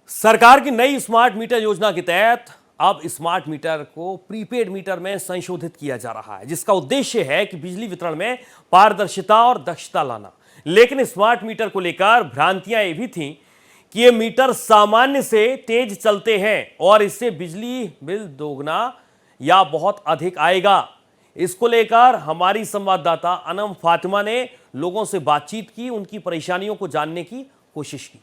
सरकार की नई स्मार्ट मीटर योजना के तहत अब स्मार्ट मीटर को प्रीपेड मीटर में संशोधित किया जा रहा है, जिसका उद्देश्य है कि बिजली वितरण में पारदर्शिता और दक्षता लाना। लेकिन स्मार्ट मीटर को लेकर भ्रांतियां ये भी थीं कि ये मीटर सामान्य से तेज चलते हैं और इससे बिजली बिल दोगुना या बहुत अधिक आएगा। इसको लेकर हमारी संवाददाता अनम फातिमा ने लोगों से बातचीत की, उनकी परेशानियों को जानने की कोशिश की।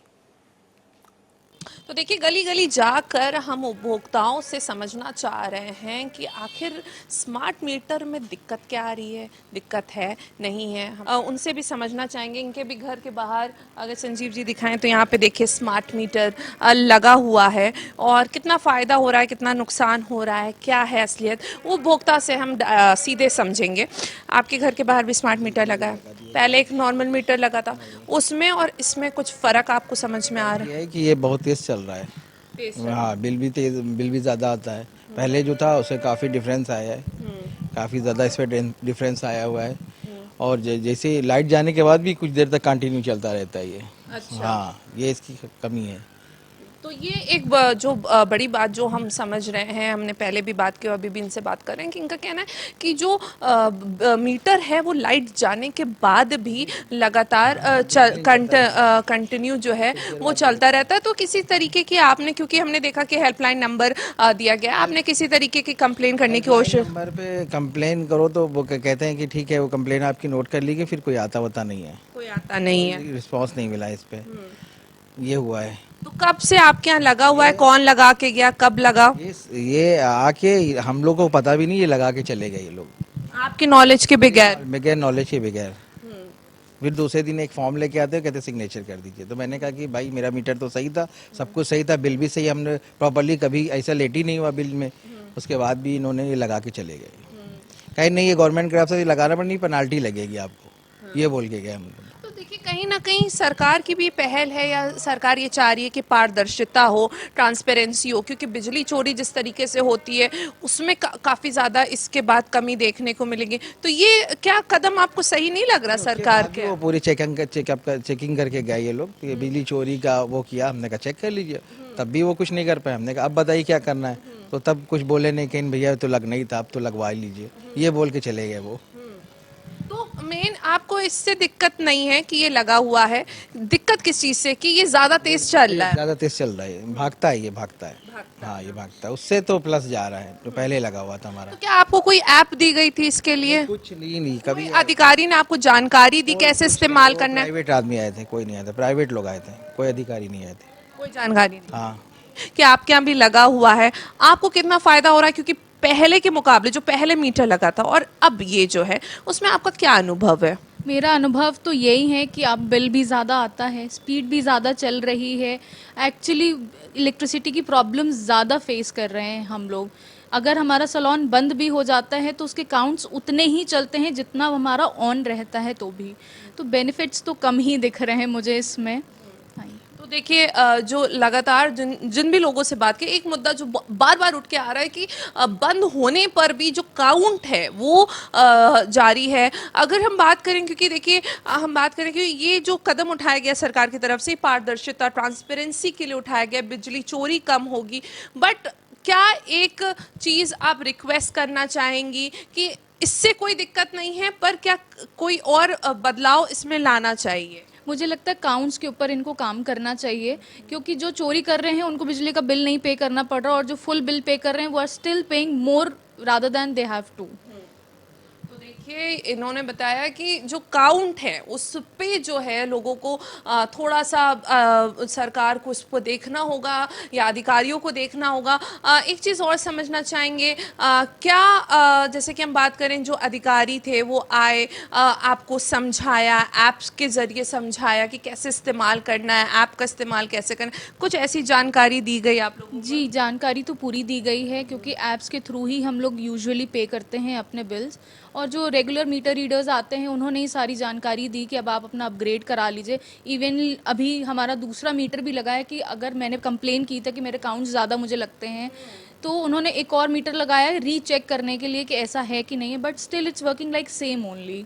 तो देखिए, गली गली जाकर हम उपभोक्ताओं से समझना चाह रहे हैं कि आखिर स्मार्ट मीटर में दिक्कत क्या आ रही है, दिक्कत है नहीं है। उनसे भी समझना चाहेंगे। इनके भी घर के बाहर अगर संजीव जी दिखाएं तो यहाँ पे देखिए स्मार्ट मीटर लगा हुआ है और कितना फ़ायदा हो रहा है, कितना नुकसान हो रहा है, क्या है असलियत, उपभोक्ता से हम सीधे समझेंगे। आपके घर के बाहर भी स्मार्ट मीटर लगा है, पहले एक नॉर्मल मीटर लगा था, उसमें और इसमें कुछ फ़र्क आपको समझ में आ रहा ये है कि ये बहुत तेज चल रहा है। हाँ, बिल भी ज़्यादा आता है। पहले जो था उससे काफ़ी डिफरेंस आया है, काफ़ी ज़्यादा इसमें डिफरेंस आया हुआ है। और जैसे लाइट जाने के बाद भी कुछ देर तक कंटिन्यू चलता रहता है ये। अच्छा। हाँ, ये इसकी कमी है। तो ये एक जो बड़ी बात जो हम समझ रहे हैं, हमने पहले भी बात की और अभी भी इनसे बात कर रहे हैं कि इनका कहना है कि जो मीटर है वो लाइट जाने के बाद भी लगातार कंटिन्यू जो है वो चलता रहता है। तो किसी तरीके की आपने, क्योंकि हमने देखा कि हेल्पलाइन नंबर दिया गया, आपने किसी तरीके की कंप्लेन करने की कोशिश? नंबर पे कंप्लेन करो तो वो कहते हैं कि ठीक है, वो कंप्लेन आपकी नोट कर ली गई, फिर कोई आता वता नहीं है, कोई आता नहीं है, रिस्पॉन्स नहीं मिला इस पे। ये हुआ है। तो कब से आपके यहाँ लगा हुआ है? कौन लगा के गया, कब लगा? ये आके हम लोग को पता भी नहीं, ये लगा के चले गए ये लोग, आपकी नॉलेज के बगैर? बगैर नॉलेज के बगैर। फिर दूसरे दिन एक फॉर्म लेके आते हैं, कहते सिग्नेचर कर दीजिए। तो मैंने कहा कि भाई मेरा मीटर तो सही था, सब कुछ सही था, बिल भी सही, हमने प्रॉपर्ली कभी ऐसा लेट ही नहीं हुआ बिल में। उसके बाद भी इन्होंने ये लगा के चले गए। कहीं नहीं, ये गवर्नमेंट की तरफ से लगाना पड़नी, पेनाल्टी लगेगी आपको, ये बोल के गए हम लोग। तो देखिए, कहीं ना कहीं सरकार की भी पहल है या सरकार ये चाह रही है कि पारदर्शिता हो, ट्रांसपेरेंसी हो, क्योंकि बिजली चोरी जिस तरीके से होती है उसमें काफ़ी ज़्यादा इसके बाद कमी देखने को मिलेगी। तो ये क्या कदम आपको सही नहीं लग रहा सरकार के? वो पूरी चेकिंग करके गए ये लोग, ये बिजली चोरी का वो किया। हमने कहा चेक कर लीजिए, तब भी वो कुछ नहीं कर पाए। हमने कहा अब बताइए क्या करना है, तो तब कुछ बोले नहीं, कहीं भैया तो लग नहीं था, अब तो लगवा ही लीजिए, ये बोल के चले गए वो। तो मेन आपको इससे दिक्कत नहीं है कि ये लगा हुआ है, दिक्कत किस चीज़ से कि ये ज़्यादा तेज चल रहा है? ज़्यादा तेज चल रहा है, भागता है, ये भागता है। हाँ, ये भागता है, उससे तो प्लस जा रहा है जो पहले लगा हुआ था हमारा। तो क्या आपको कोई ऐप दी गई थी इसके लिए? कुछ नहीं कभी। कोई अधिकारी ने आपको जानकारी दी कैसे इस्तेमाल करना है? प्राइवेट आदमी आए थे, कोई नहीं आया था, प्राइवेट लोग आए थे, कोई अधिकारी नहीं आए थे। कोई जानकारी नहीं हाँ, कि आपके यहाँ भी लगा हुआ है। आपको कितना फायदा हो रहा है, क्योंकि पहले के मुकाबले जो पहले मीटर लगा था और अब ये जो है उसमें आपका क्या अनुभव है? मेरा अनुभव तो यही है कि अब बिल भी ज़्यादा आता है, स्पीड भी ज़्यादा चल रही है। एक्चुअली इलेक्ट्रिसिटी की प्रॉब्लम ज़्यादा फेस कर रहे हैं हम लोग। अगर हमारा सैलून बंद भी हो जाता है तो उसके काउंट्स उतने ही चलते हैं जितना हमारा ऑन रहता है, तो भी तो बेनिफिट्स तो कम ही दिख रहे हैं मुझे इसमें। तो देखिए, जो लगातार जिन भी लोगों से बात की, एक मुद्दा जो बार बार उठ के आ रहा है कि बंद होने पर भी जो काउंट है वो जारी है। अगर हम बात करें, क्योंकि देखिए हम बात करें कि ये जो कदम उठाया गया सरकार की तरफ से, पारदर्शिता, ट्रांसपेरेंसी के लिए उठाया गया, बिजली चोरी कम होगी, बट क्या एक चीज़ आप रिक्वेस्ट करना चाहेंगी कि इससे कोई दिक्कत नहीं है, पर क्या कोई और बदलाव इसमें लाना चाहिए? मुझे लगता है काउंट्स के ऊपर इनको काम करना चाहिए, क्योंकि जो चोरी कर रहे हैं उनको बिजली का बिल नहीं पे करना पड़ रहा, और जो फुल बिल पे कर रहे हैं वो are still paying more rather than they have to. तो देखिए, इन्होंने बताया कि जो काउंट है उस पे जो है लोगों को थोड़ा सा सरकार को उसको देखना होगा या अधिकारियों को देखना होगा। एक चीज़ और समझना चाहेंगे, क्या जैसे कि हम बात करें, जो अधिकारी थे वो आए, आपको समझाया, ऐप्स के ज़रिए समझाया कि कैसे इस्तेमाल करना है, ऐप का इस्तेमाल कैसे करना है, कुछ ऐसी जानकारी दी गई आप लोगों को? जी, जानकारी तो पूरी दी गई है, क्योंकि ऐप्स के थ्रू ही हम लोग यूजुअली पे करते हैं अपने बिल्स, और जो रेगुलर मीटर रीडर्स आते हैं उन्होंने ही सारी जानकारी दी कि अब आप अपना अपग्रेड करा लीजिए। इवन अभी हमारा दूसरा मीटर भी लगा है कि अगर मैंने कंप्लेन की था कि मेरे काउंट्स ज़्यादा मुझे लगते हैं, तो उन्होंने एक और मीटर लगाया है रीचेक करने के लिए कि ऐसा है कि नहीं है, but still it's working like same only.